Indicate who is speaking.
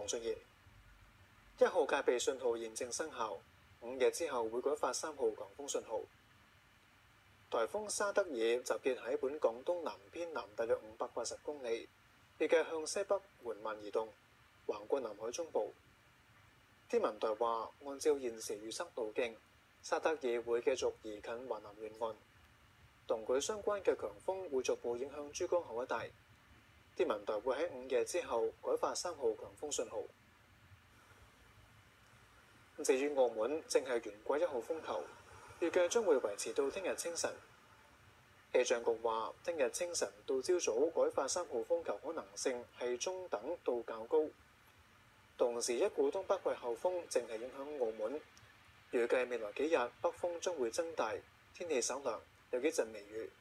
Speaker 1: 浪出現。1號戒備信號現正生效，5日之後會改發3號強風信號。颱風沙德爾集結喺本港東南偏南大約580公里，預計向西北緩慢移動，橫過南海中部。天文台話，按照現時預測路徑，沙德爾會繼續移近華南沿岸，同佢相關嘅強風會逐步影響珠江口一帶。天文台會喺5日之後改發3號強風信號。至於澳門，正係懸掛1號風球，預計將會維持到聽日清晨。氣象局話，聽日清晨到朝早改發3號風球可能性係中等到較高。同時，一股東北季候風正係影響澳門，預計未來幾日北風將會增大，天氣稍涼，有幾陣微雨。